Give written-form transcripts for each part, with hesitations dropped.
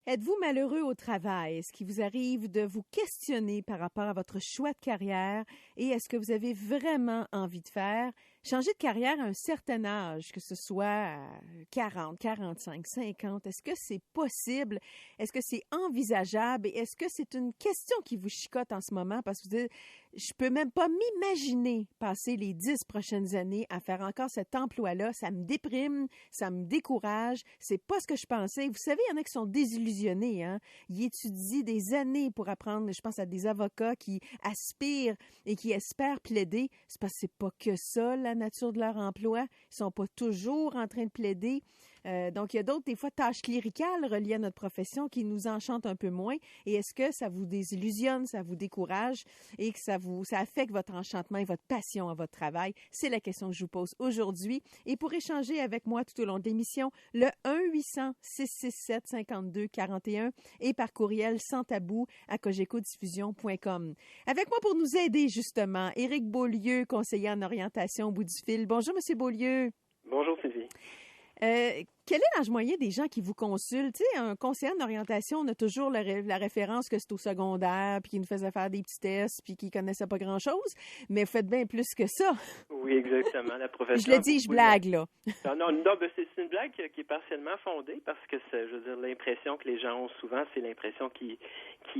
Êtes-vous malheureux au travail? Est-ce qu'il vous arrive de vous questionner par rapport à votre choix de carrière et est-ce que vous avez vraiment envie de faire? Changer de carrière à un certain âge, que ce soit à 40, 45, 50, est-ce que c'est possible? Est-ce que c'est envisageable? Et est-ce que c'est une question qui vous chicote en ce moment? Parce que vous dites, je peux même pas m'imaginer passer les 10 prochaines années à faire encore cet emploi-là. Ça me déprime, ça me décourage. C'est pas ce que je pensais. Vous savez, il y en a qui sont désillusionnés, hein? Ils étudient des années pour apprendre. Je pense à des avocats qui aspirent et qui espèrent plaider. C'est parce que c'est pas que ça, la nature de leur emploi. Ils sont pas toujours en train de plaider. Donc, il y a d'autres, des fois, tâches cléricales reliées à notre profession qui nous enchantent un peu moins. Et est-ce que ça vous désillusionne, ça vous décourage et que ça affecte votre enchantement et votre passion à votre travail? C'est la question que je vous pose aujourd'hui. Et pour échanger avec moi tout au long de l'émission, le 1-800-667-5241 et par courriel sans tabou à cogecodiffusion.com. Avec moi pour nous aider, justement, Éric Beaulieu, conseiller en orientation au bout du fil. Bonjour, Monsieur Beaulieu. Bonjour, Sylvie. Quel est l'âge moyen des gens qui vous consultent? Tu sais, un conseiller en orientation, on a toujours la référence que c'est au secondaire, puis qui nous faisait faire des petits tests, puis qui connaissait pas grand-chose. Mais vous faites bien plus que ça. Oui, exactement. La profession. Je le dis, je blague, là. Non, ben, c'est une blague qui est partiellement fondée parce que, je veux dire, l'impression que les gens ont souvent, c'est l'impression qu'ils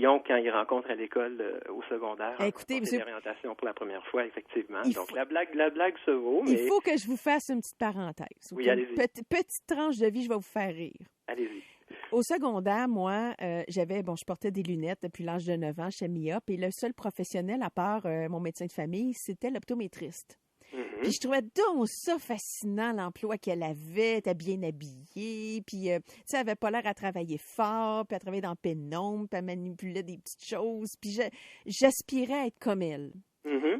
ont quand ils rencontrent à l'école au secondaire. Écoutez, monsieur, l'orientation pour la première fois, effectivement. Donc, faut... la blague se vaut, mais... Il faut que je vous fasse une petite parenthèse. Oui, allez-y. Petite tranche de vie, je vais vous faire rire. Allez-y. Au secondaire, moi, je portais des lunettes depuis l'âge de 9 ans chez myope et le seul professionnel, à part mon médecin de famille, c'était l'optométriste. Mm-hmm. Puis je trouvais donc ça fascinant, l'emploi qu'elle avait, elle était bien habillée, puis tu sais, elle avait pas l'air à travailler fort, puis elle travaillait dans le pénombre, puis elle manipulait des petites choses, puis j'aspirais à être comme elle.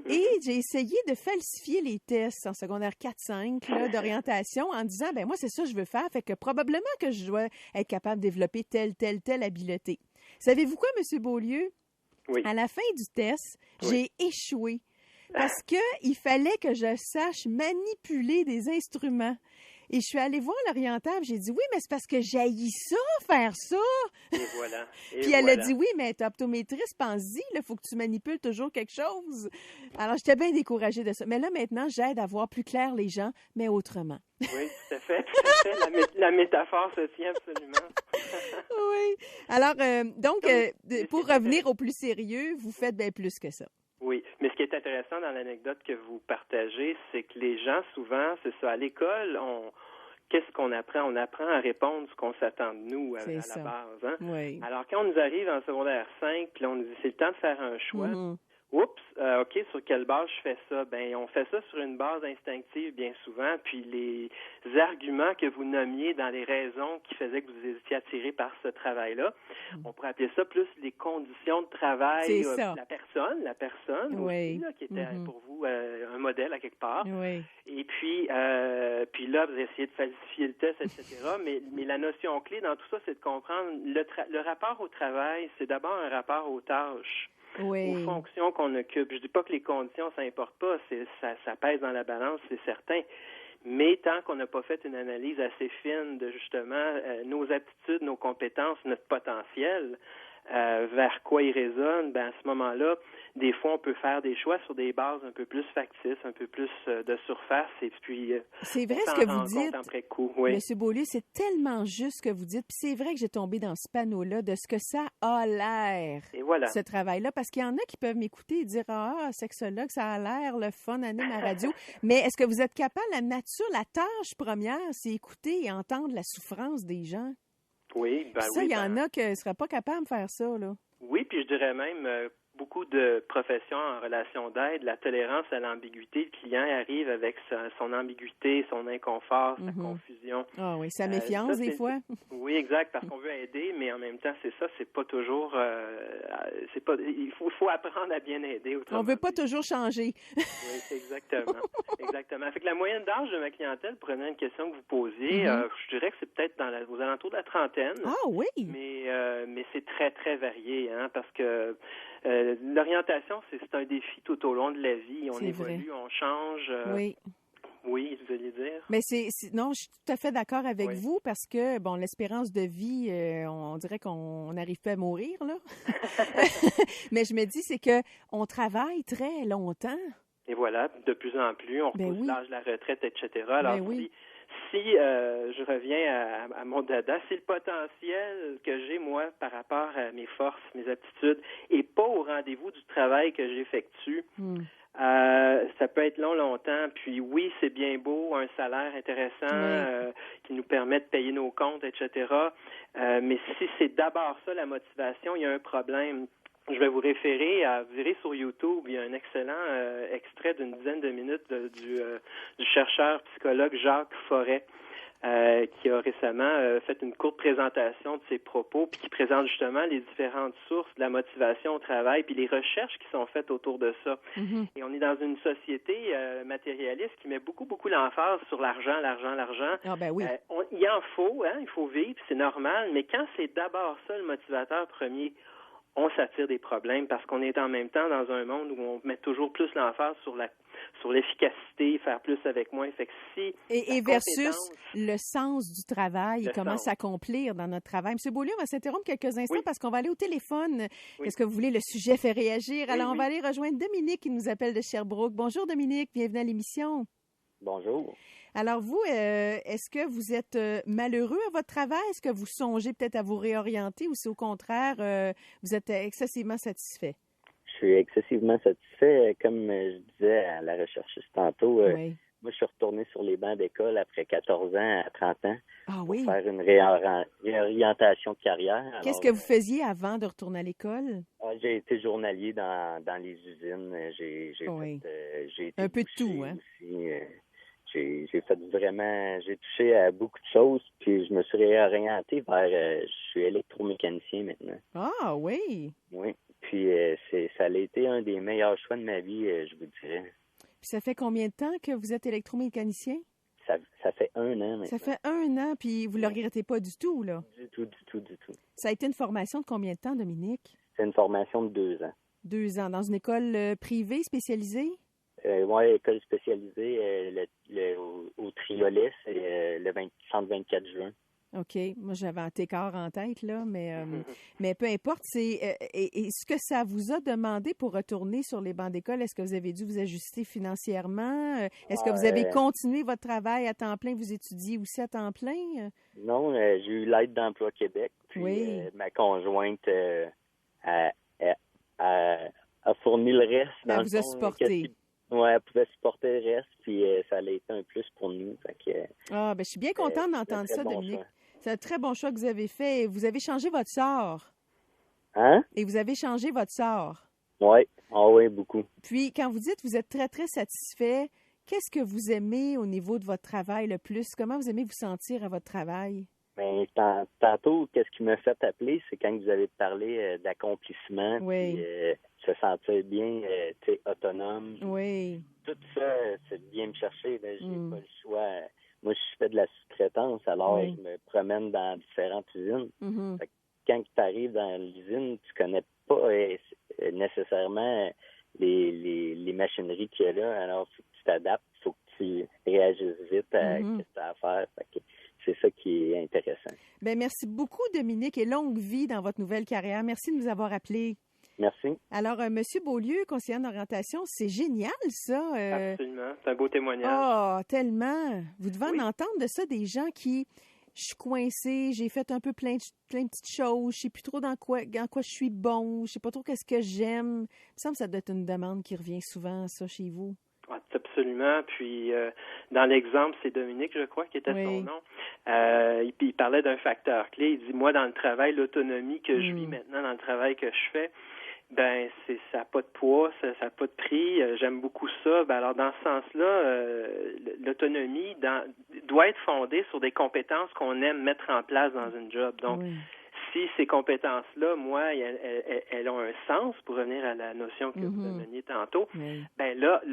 Et j'ai essayé de falsifier les tests en secondaire 4-5 d'orientation en disant, ben moi, c'est ça que je veux faire, fait que probablement que je dois être capable de développer telle habileté. Savez-vous quoi, M. Beaulieu? Oui. À la fin du test, j'ai échoué parce que il fallait que je sache manipuler des instruments. Et je suis allée voir l'orientable, j'ai dit, oui, mais c'est parce que j'haïs ça, faire ça. Et voilà. Puis elle a dit, oui, mais t'es optométriste, pense-y, il faut que tu manipules toujours quelque chose. Alors, j'étais bien découragée de ça. Mais là, maintenant, j'aide à voir plus clair les gens, mais autrement. Oui, tout à fait. La métaphore se tient absolument. Oui. Alors, pour revenir au plus sérieux, vous faites bien plus que ça. Oui, mais ce qui est intéressant dans l'anecdote que vous partagez, c'est que les gens, souvent, c'est ça, à l'école, qu'est-ce qu'on apprend? On apprend à répondre ce qu'on s'attend de nous à la base. Hein? Oui. Alors, quand on nous arrive en secondaire 5, puis on nous dit c'est le temps de faire un choix, oups, OK, sur quelle base je fais ça? Ben, on fait ça sur une base instinctive bien souvent, puis les arguments que vous nommiez dans les raisons qui faisaient que vous étiez attiré par ce travail-là, on pourrait appeler ça plus les conditions de travail, la personne oui. aussi, là, qui était pour vous un modèle à quelque part. Oui. Et puis là, vous essayez de falsifier le test, etc. mais la notion clé dans tout ça, c'est de comprendre le rapport au travail, c'est d'abord un rapport aux tâches. Oui. Aux fonctions qu'on occupe. Je dis pas que les conditions, ça importe pas, ça pèse dans la balance, c'est certain. Mais tant qu'on n'a pas fait une analyse assez fine de justement nos aptitudes, nos compétences, notre potentiel, vers quoi il résonne, ben à ce moment-là, des fois, on peut faire des choix sur des bases un peu plus factices, un peu plus de surface, et puis c'est vrai ce que vous dites, après coup. Oui. Monsieur Beaulieu, c'est tellement juste ce que vous dites. Puis c'est vrai que j'ai tombé dans ce panneau-là de ce que ça a l'air, et voilà. Ce travail-là, parce qu'il y en a qui peuvent m'écouter et dire « Ah, sexologue, ça a l'air le fun, anime à radio. » Mais est-ce que vous êtes capable, la nature, la tâche première, c'est écouter et entendre la souffrance des gens? Oui, ben ça, il y en a qui ne seraient pas capables de faire ça, là. Oui, puis je dirais même beaucoup de professions en relation d'aide, la tolérance à l'ambiguïté. Le client arrive avec son ambiguïté, son inconfort, sa confusion. Ah oui, sa méfiance des fois. Oui, exact, parce qu'on veut aider, mais en même temps, c'est pas toujours... il faut apprendre à bien aider. On veut pas toujours changer. Oui, exactement. Exactement. Fait que la moyenne d'âge de ma clientèle, prenant une question que vous posiez, je dirais que c'est peut-être aux alentours de la trentaine. Ah oui! Mais c'est très, très varié, hein, parce que l'orientation, c'est un défi tout au long de la vie. On évolue, on change. Oui. Oui, vous allez dire. Mais non, je suis tout à fait d'accord avec Oui. vous parce que, bon, l'espérance de vie, on dirait qu'on n'arrive pas à mourir, là. Mais je me dis, c'est que on travaille très longtemps. Et voilà, de plus en plus, on Ben repousse oui, l'âge de la retraite, etc. Alors, ben oui. si je reviens à mon dada, si le potentiel que j'ai, moi, par rapport à mes forces, mes aptitudes, est pas au rendez-vous du travail que j'effectue, ça peut être longtemps. Puis oui, c'est bien beau, un salaire intéressant Oui. qui nous permet de payer nos comptes, etc. Mais si c'est d'abord ça la motivation, il y a un problème. Je vais vous référer vous irez sur YouTube, il y a un excellent extrait d'une dizaine de minutes du chercheur psychologue Jacques Forêt. Qui a récemment fait une courte présentation de ses propos, puis qui présente justement les différentes sources de la motivation au travail, puis les recherches qui sont faites autour de ça. Mm-hmm. Et on est dans une société matérialiste qui met beaucoup l'emphase sur l'argent. Ah ben oui. Il en faut, il faut vivre, c'est normal, mais quand c'est d'abord ça le motivateur premier, on s'attire des problèmes parce qu'on est en même temps dans un monde où on met toujours plus l'emphase sur l'efficacité, faire plus avec moins. Fait que si Et versus le sens du travail, comment s'accomplir dans notre travail. M. Beaulieu, on va s'interrompre quelques instants parce qu'on va aller au téléphone. Oui. Est-ce que vous voulez? Le sujet fait réagir. Alors, on va oui. aller rejoindre Dominique qui nous appelle de Sherbrooke. Bonjour Dominique, bienvenue à l'émission. Bonjour. Alors vous, est-ce que vous êtes malheureux à votre travail? Est-ce que vous songez peut-être à vous réorienter ou si au contraire, vous êtes excessivement satisfait? Je suis excessivement satisfait. Comme je disais à la recherchiste tantôt, Oui. moi, je suis retourné sur les bancs d'école après 14 ans à 30 ans pour oui? faire une réorientation de carrière. Qu'est-ce que vous faisiez avant de retourner à l'école? J'ai été journalier dans les usines. J'ai été un peu de tout, hein? Aussi. J'ai fait vraiment, j'ai touché à beaucoup de choses, puis je me suis réorienté vers, je suis électromécanicien maintenant. Ah oui? Oui, puis ça a été un des meilleurs choix de ma vie, je vous dirais. Puis ça fait combien de temps que vous êtes électromécanicien? Ça fait 1 an maintenant. Ça fait 1 an, puis vous ne le regrettez pas du tout, là? Du tout. Ça a été une formation de combien de temps, Dominique? C'est une formation de 2 ans. 2 ans. Dans une école privée spécialisée? Oui, école spécialisée au Triolet, c'est le centre 24 juin. OK. Moi, j'avais un Técart en tête, là, mais peu importe. Et ce que ça vous a demandé pour retourner sur les bancs d'école, est-ce que vous avez dû vous ajuster financièrement? Est-ce que vous avez continué votre travail à temps plein? Vous étudiez aussi à temps plein? Non, j'ai eu l'aide d'Emploi Québec. Puis ma conjointe a fourni le reste. Elle vous a supporté. Oui, elle pouvait supporter le reste, puis ça a été un plus pour nous. Je suis bien contente d'entendre ça, Dominique. C'est un très bon choix que vous avez fait. Vous avez changé votre sort. Hein? Et vous avez changé votre sort. Oui. Ah oui, beaucoup. Puis, quand vous dites que vous êtes très, très satisfait, qu'est-ce que vous aimez au niveau de votre travail le plus? Comment vous aimez vous sentir à votre travail? Bien, tantôt, qu'est-ce qui m'a fait appeler, c'est quand vous avez parlé d'accomplissement, puis se sentir bien, autonome. Oui. Tout ça, c'est bien me chercher. J'ai pas le choix. Moi, je fais de la sous-traitance, alors je me promène dans différentes usines. Fait que quand tu arrives dans l'usine, tu connais pas nécessairement les machineries qu'il y a là. Alors, faut que tu t'adaptes, il faut que tu réagisses vite à ce que tu as à faire. Fait que c'est ça qui est intéressant. Bien, merci beaucoup, Dominique, et longue vie dans votre nouvelle carrière. Merci de nous avoir appelés. Merci. Alors, M. Beaulieu, conseiller en orientation, c'est génial, ça. Absolument. C'est un beau témoignage. Oh, tellement. Vous devez en entendre de ça, des gens qui... Je suis coincée, j'ai fait un peu plein de petites choses, je sais plus trop dans quoi je suis bon, je sais pas trop qu'est-ce que j'aime. Il me semble que ça doit être une demande qui revient souvent, ça, chez vous. Absolument. Puis, dans l'exemple, c'est Dominique, je crois, qui était son nom. Il parlait d'un facteur clé. Il dit, moi, dans le travail, l'autonomie que je vis maintenant, dans le travail que je fais, ben ça n'a pas de poids, ça n'a pas de prix. J'aime beaucoup ça. Ben, alors, dans ce sens-là, l'autonomie doit être fondée sur des compétences qu'on aime mettre en place dans une job. Donc, si ces compétences-là, moi, elles ont un sens, pour revenir à la notion que vous ameniez tantôt, ben là,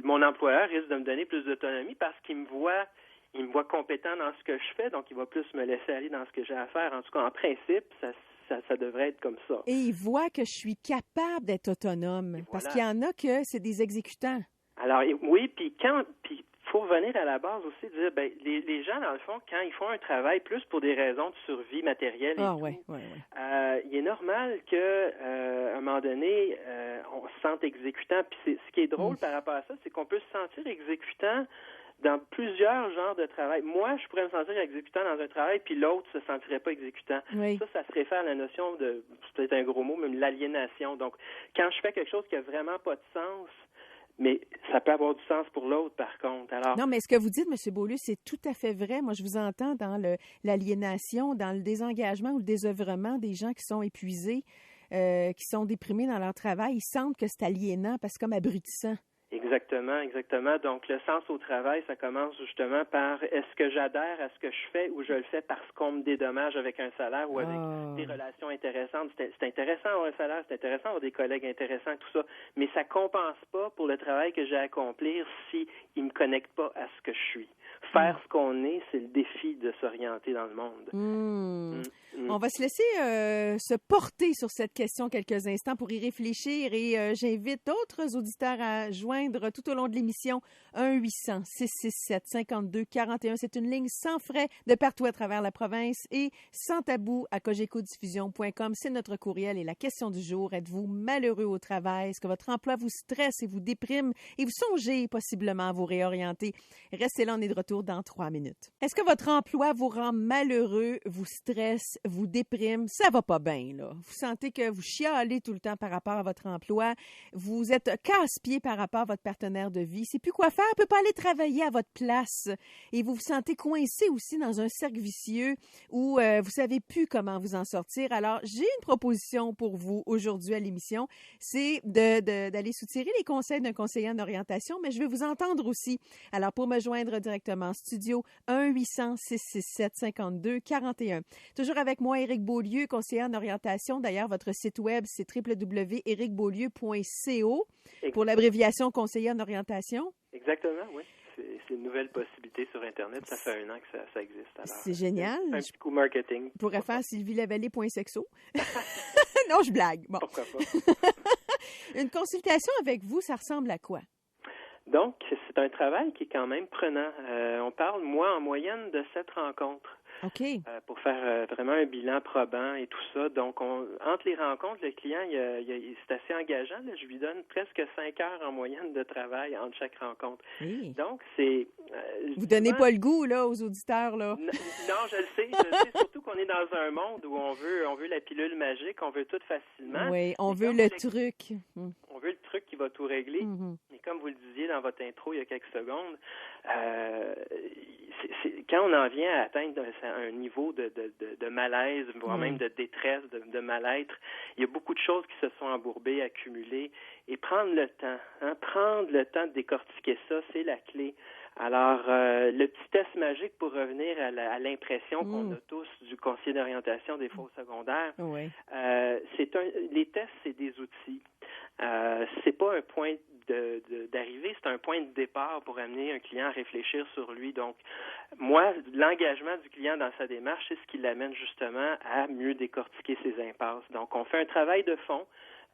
mon employeur risque de me donner plus d'autonomie parce qu'il me voit compétent dans ce que je fais, donc il va plus me laisser aller dans ce que j'ai à faire. En tout cas, en principe, ça devrait être comme ça. Et il voit que je suis capable d'être autonome, parce qu'il y en a que c'est des exécutants. Alors, oui, puis faut revenir à la base aussi, dire, les gens, dans le fond, quand ils font un travail plus pour des raisons de survie matérielle il est normal que à un moment donné, on se sente exécutant. Puis ce qui est drôle par rapport à ça, c'est qu'on peut se sentir exécutant dans plusieurs genres de travail. Moi, je pourrais me sentir exécutant dans un travail, puis l'autre se sentirait pas exécutant. Oui. Ça se réfère à la notion de, c'est peut-être un gros mot, même l'aliénation. Donc, quand je fais quelque chose qui a vraiment pas de sens, mais ça peut avoir du sens pour l'autre, par contre. Alors, non, mais ce que vous dites, M. Beaulieu, c'est tout à fait vrai. Moi, je vous entends dans l'aliénation, dans le désengagement ou le désœuvrement des gens qui sont épuisés, qui sont déprimés dans leur travail. Ils sentent que c'est aliénant parce que c'est comme abrutissant. Exactement. Donc, le sens au travail, ça commence justement par est-ce que j'adhère à ce que je fais ou je le fais parce qu'on me dédommage avec un salaire ou avec des relations intéressantes. C'est intéressant d'avoir un salaire, c'est intéressant d'avoir des collègues intéressants, tout ça, mais ça compense pas pour le travail que j'ai à accomplir si il me connecte pas à ce que je suis. Faire ce qu'on est, c'est le défi de s'orienter dans le monde. On va se laisser se porter sur cette question quelques instants pour y réfléchir et j'invite d'autres auditeurs à joindre tout au long de l'émission 1-800-667-5241. C'est une ligne sans frais de partout à travers la province et sans tabou à cogecodiffusion.com. C'est notre courriel et la question du jour. Êtes-vous malheureux au travail? Est-ce que votre emploi vous stresse et vous déprime et vous songez possiblement à vous réorienter? Restez là, on est de retour dans 3 minutes. Est-ce que votre emploi vous rend malheureux, vous stresse, vous déprime? Ça va pas bien, là. Vous sentez que vous chialez tout le temps par rapport à votre emploi. Vous êtes casse-pied par rapport à votre partenaire de vie. C'est plus quoi faire. Peut pas aller travailler à votre place. Et vous vous sentez coincé aussi dans un cercle vicieux où vous savez plus comment vous en sortir. Alors, j'ai une proposition pour vous aujourd'hui à l'émission. C'est d'aller soutirer les conseils d'un conseiller en orientation, mais je vais vous entendre aussi. Alors, pour me joindre directement en studio, 1-800-667-5241. Toujours avec moi, Éric Beaulieu, conseiller en orientation. D'ailleurs, votre site web, c'est www.ericbeaulieu.co pour l'abréviation conseiller en orientation. Exactement, oui. C'est une nouvelle possibilité sur Internet. Ça fait 1 an que ça existe. Alors, c'est génial. Un petit coup marketing. Je pourrais faire sylvielavallée.sexo. Non, je blague. Bon. Pourquoi pas? Une consultation avec vous, ça ressemble à quoi? Donc, c'est un travail qui est quand même prenant. On parle, moi, en moyenne de 7 rencontres. OK. Pour faire vraiment un bilan probant et tout ça. Donc, entre les rencontres, le client, c'est assez engageant. Là. Je lui donne presque 5 heures en moyenne de travail entre chaque rencontre. Oui. Donc, c'est... Vous donnez pas le goût, là, aux auditeurs, là. Non, je le sais. Surtout qu'on est dans un monde où on veut la pilule magique, on veut tout facilement. Oui, on veut le truc. On veut le truc qui va tout régler. Mais comme vous le disiez dans votre intro il y a quelques secondes, quand on en vient à atteindre un niveau de malaise, voire même de détresse, de mal-être, il y a beaucoup de choses qui se sont embourbées, accumulées, et prendre le temps de décortiquer ça, c'est la clé. Alors, le petit test magique pour revenir à l'impression qu'on a tous du conseiller d'orientation des fois au secondaire, les tests, c'est des outils. C'est pas un point d'arrivée, c'est un point de départ pour amener un client à réfléchir sur lui. Donc, moi, l'engagement du client dans sa démarche, c'est ce qui l'amène justement à mieux décortiquer ses impasses. Donc, on fait un travail de fond.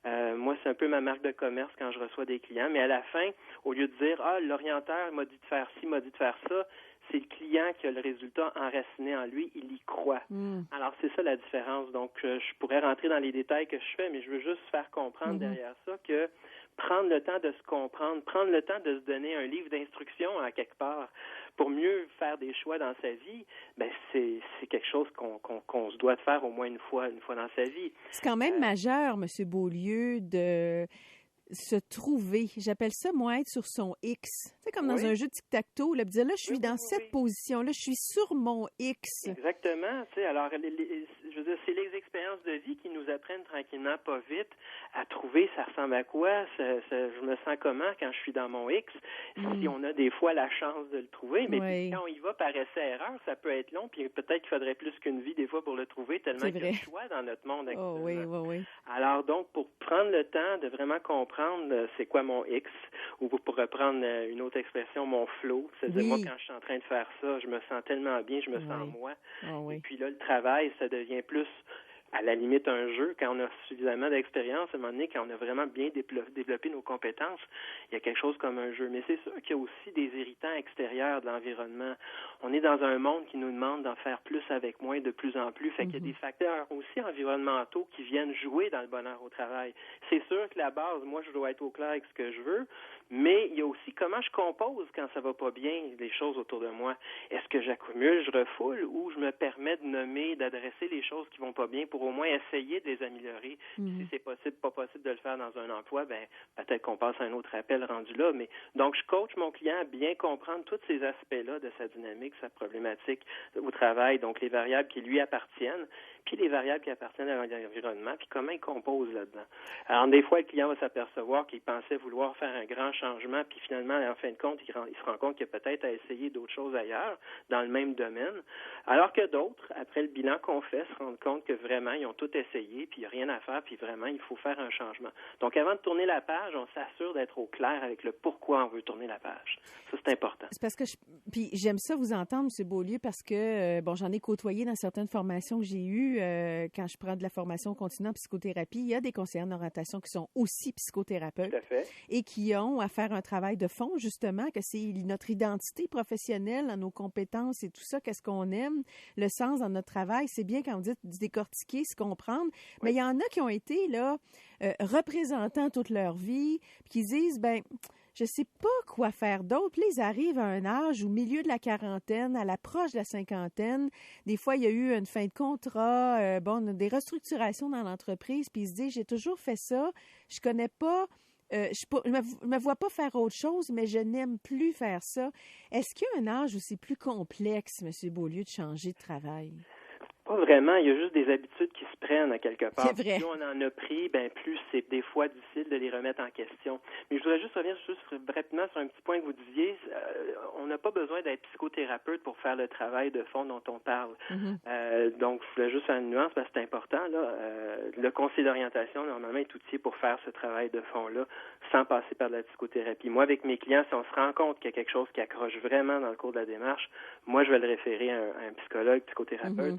Moi, c'est un peu ma marque de commerce quand je reçois des clients, mais à la fin, au lieu de dire « Ah, l'orienteur m'a dit de faire ci, m'a dit de faire ça », c'est le client qui a le résultat enraciné en lui, il y croit. Alors, c'est ça la différence. Donc, je pourrais rentrer dans les détails que je fais, mais je veux juste faire comprendre derrière ça que prendre le temps de se comprendre, prendre le temps de se donner un livre d'instructions à quelque part pour mieux faire des choix dans sa vie, ben c'est quelque chose qu'on se doit de faire au moins une fois dans sa vie. C'est quand même majeur, M. Beaulieu, de se trouver. J'appelle ça, moi, être sur son X. Tu sais, comme dans un jeu de tic-tac-toe, là, dire, là, je suis dans cette position, là, je suis sur mon X. Exactement. Tu sais, alors, je veux dire, c'est les expériences de vie qui nous apprennent tranquillement, pas vite, à trouver ça ressemble à quoi, je me sens comment quand je suis dans mon X, si on a des fois la chance de le trouver, mais quand on y va par essai-erreur, ça peut être long, puis peut-être qu'il faudrait plus qu'une vie des fois pour le trouver, tellement il y a de choix dans notre monde actuellement. Oui. Alors donc, pour prendre le temps de vraiment comprendre c'est quoi mon X, ou pour reprendre une autre expression, mon flow, c'est-à-dire moi, quand je suis en train de faire ça, je me sens tellement bien, je me sens moi. Et puis là, le travail, ça devient plus à la limite un jeu. Quand on a suffisamment d'expérience, à un moment donné, quand on a vraiment bien développé nos compétences, il y a quelque chose comme un jeu. Mais c'est sûr qu'il y a aussi des irritants extérieurs de l'environnement. On est dans un monde qui nous demande d'en faire plus avec moins de plus en plus. Fait qu'il y a des facteurs aussi environnementaux qui viennent jouer dans le bonheur au travail. C'est sûr que la base, moi, je dois être au clair avec ce que je veux, mais il y a aussi comment je compose quand ça va pas bien, les choses autour de moi. Est-ce que j'accumule, je refoule, ou je me permets de nommer, d'adresser les choses qui vont pas bien pour au moins essayer de les améliorer. Si c'est possible, pas possible de le faire dans un emploi, ben peut-être qu'on passe à un autre appel rendu là. Mais donc, je coach mon client à bien comprendre tous ces aspects-là de sa dynamique, sa problématique au travail, donc les variables qui lui appartiennent, puis les variables qui appartiennent à l'environnement, puis comment il compose là-dedans. Alors, des fois, le client va s'apercevoir qu'il pensait vouloir faire un grand changement, puis finalement, en fin de compte, il se rend compte qu'il a peut-être à essayer d'autres choses ailleurs, dans le même domaine, alors que d'autres, après le bilan qu'on fait, se rendent compte que vraiment, ils ont tout essayé, puis il n'y a rien à faire, puis vraiment, il faut faire un changement. Donc, avant de tourner la page, on s'assure d'être au clair avec le pourquoi on veut tourner la page. Ça, c'est important. C'est parce que puis j'aime ça vous entendre, M. Beaulieu, parce que, j'en ai côtoyé dans certaines formations que j'ai eues. Quand je prends de la formation continue en psychothérapie, il y a des conseillers d'orientation qui sont aussi psychothérapeutes. Tout à fait. Et qui ont à faire un travail de fond, justement, que c'est notre identité professionnelle, nos compétences et tout ça, qu'est-ce qu'on aime, le sens dans notre travail. C'est bien quand on dit décortiquer, se comprendre, mais il y en a qui ont été là représentants toute leur vie, puis qui disent, je sais pas quoi faire d'autre. Puis là, ils arrivent à un âge au milieu de la quarantaine, à l'approche de la cinquantaine. Des fois, il y a eu une fin de contrat, des restructurations dans l'entreprise. Puis ils se disent, j'ai toujours fait ça, je connais pas, je me vois pas faire autre chose, mais je n'aime plus faire ça. Est-ce qu'il y a un âge où c'est plus complexe, M. Beaulieu, de changer de travail? Pas vraiment, il y a juste des habitudes qui se prennent à quelque part. C'est vrai. Plus on en a pris, plus c'est des fois difficile de les remettre en question. Mais je voudrais juste revenir rapidement sur un petit point que vous disiez. On n'a pas besoin d'être psychothérapeute pour faire le travail de fond dont on parle. Donc, je voulais juste faire une nuance parce que c'est important. Le conseil d'orientation, normalement, est outillé pour faire ce travail de fond-là sans passer par de la psychothérapie. Moi, avec mes clients, si on se rend compte qu'il y a quelque chose qui accroche vraiment dans le cours de la démarche, moi, je vais le référer à un psychologue, psychothérapeute.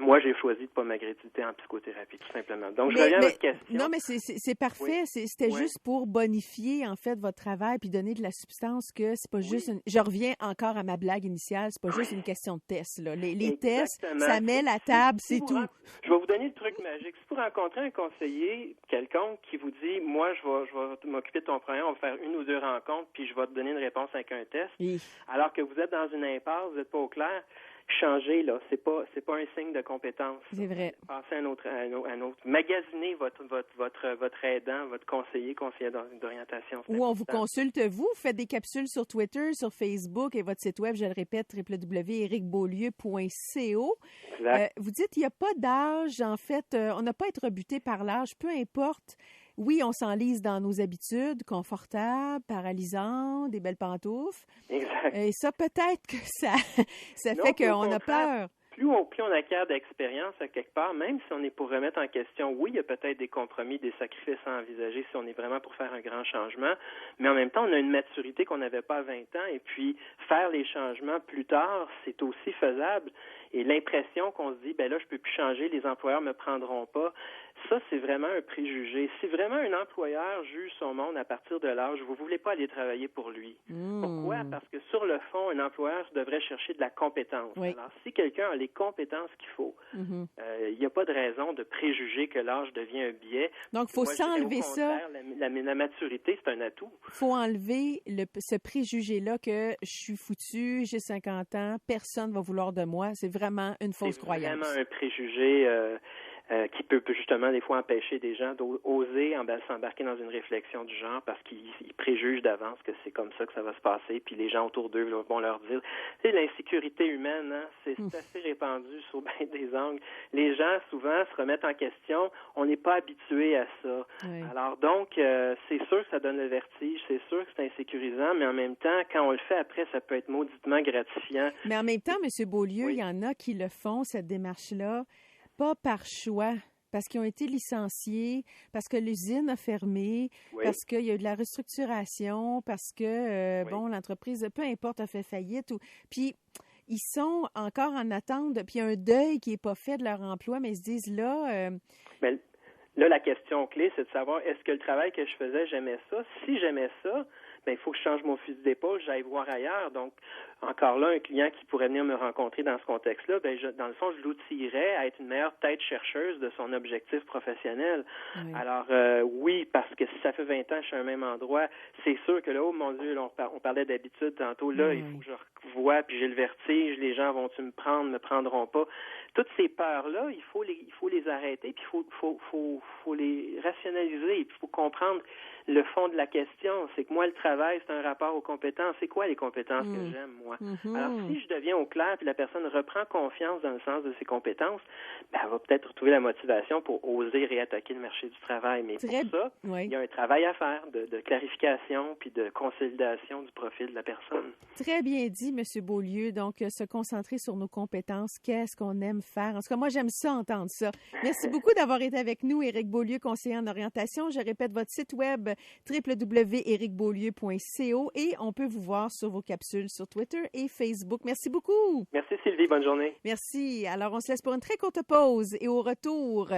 Moi, j'ai choisi de ne pas m'accréditer en psychothérapie, tout simplement. Donc, je reviens à votre question. Non, mais c'est parfait. Oui. C'était juste pour bonifier, en fait, votre travail puis donner de la substance que c'est pas juste je reviens encore à ma blague initiale, c'est pas juste une question de test, là. Les tests, ça met la table, c'est tout. Je vais vous donner le truc magique. Si vous rencontrez un conseiller, quelconque, qui vous dit, moi, je vais m'occuper de ton problème, on va faire une ou deux rencontres, puis je vais te donner une réponse avec un test, alors que vous êtes dans une impasse, vous n'êtes pas au clair, changer, là, c'est pas un signe de compétence. C'est vrai. Passez à un autre. Magasinez votre aidant, votre conseiller d'orientation. Ou on vous consulte, vous faites des capsules sur Twitter, sur Facebook et votre site web, je le répète, www.ericbeaulieu.co. Vous dites qu'il n'y a pas d'âge, en fait, on n'a pas à être rebuté par l'âge, peu importe. Oui, on s'enlise dans nos habitudes, confortables, paralysantes, des belles pantoufles. Exact. Et ça, peut-être que ça fait qu'on a peur. Plus on acquiert d'expérience à quelque part, même si on est pour remettre en question, oui, il y a peut-être des compromis, des sacrifices à envisager si on est vraiment pour faire un grand changement, mais en même temps, on a une maturité qu'on n'avait pas à 20 ans, et puis faire les changements plus tard, c'est aussi faisable. Et l'impression qu'on se dit, là, je peux plus changer, les employeurs me prendront pas, ça, c'est vraiment un préjugé. Si vraiment un employeur juge son monde à partir de l'âge, vous ne voulez pas aller travailler pour lui. Pourquoi? Parce que sur le fond, un employeur devrait chercher de la compétence. Oui. Alors, si quelqu'un a les compétences qu'il faut, il n'y a pas de raison de préjuger que l'âge devient un biais. Donc, il faut s'enlever ça. La maturité, c'est un atout. Il faut enlever ce préjugé-là que je suis foutu, j'ai 50 ans, personne ne va vouloir de moi. C'est vraiment une fausse croyance. C'est vraiment un préjugé qui peut justement des fois empêcher des gens d'oser s'embarquer dans une réflexion du genre parce qu'ils préjugent d'avance que c'est comme ça que ça va se passer, puis les gens autour d'eux vont leur dire. Tu sais, l'insécurité humaine, c'est assez répandu sur bien des angles. Les gens, souvent, se remettent en question. On n'est pas habitué à ça. Oui. Alors donc, c'est sûr que ça donne le vertige, c'est sûr que c'est insécurisant, mais en même temps, quand on le fait après, ça peut être mauditement gratifiant. Mais en même temps, M. Beaulieu, il y en a qui le font, cette démarche-là, pas par choix, parce qu'ils ont été licenciés, parce que l'usine a fermé, parce qu'il y a eu de la restructuration, parce que, l'entreprise, peu importe, a fait faillite. Puis, ils sont encore en attente, puis il y a un deuil qui n'est pas fait de leur emploi, mais ils se disent là... Mais là, la question clé, c'est de savoir, est-ce que le travail que je faisais, j'aimais ça? Si j'aimais ça, il faut que je change mon fusil d'épaule, j'aille voir ailleurs. Donc, encore là, un client qui pourrait venir me rencontrer dans ce contexte-là, dans le fond, je l'outillerais à être une meilleure tête chercheuse de son objectif professionnel. Oui. Alors, oui, parce que si ça fait 20 ans que je suis à un même endroit, c'est sûr que là, oh mon Dieu, là, on parlait d'habitude tantôt, là, il faut que je revoie, puis j'ai le vertige, les gens vont-tu me prendre, me prendront pas. Toutes ces peurs-là, il faut les arrêter, puis il faut les rationaliser, puis il faut comprendre le fond de la question. C'est que moi, le travail, c'est un rapport aux compétences. C'est quoi les compétences que j'aime, moi? Alors, si je deviens au clair, puis la personne reprend confiance dans le sens de ses compétences, elle va peut-être retrouver la motivation pour oser réattaquer le marché du travail. Mais pour ça, il y a un travail à faire de clarification puis de consolidation du profil de la personne. Très bien dit, M. Beaulieu. Donc, se concentrer sur nos compétences, qu'est-ce qu'on aime faire. En tout cas, moi, j'aime ça, entendre ça. Merci beaucoup d'avoir été avec nous, Éric Beaulieu, conseiller en orientation. Je répète, votre site web www.ericbeaulieu.co et on peut vous voir sur vos capsules sur Twitter et Facebook. Merci beaucoup. Merci Sylvie, bonne journée. Merci. Alors, on se laisse pour une très courte pause et au retour,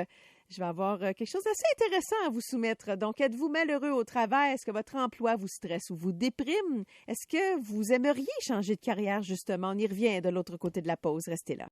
je vais avoir quelque chose d'assez intéressant à vous soumettre. Donc, êtes-vous malheureux au travail? Est-ce que votre emploi vous stresse ou vous déprime? Est-ce que vous aimeriez changer de carrière, justement? On y revient de l'autre côté de la pause. Restez là.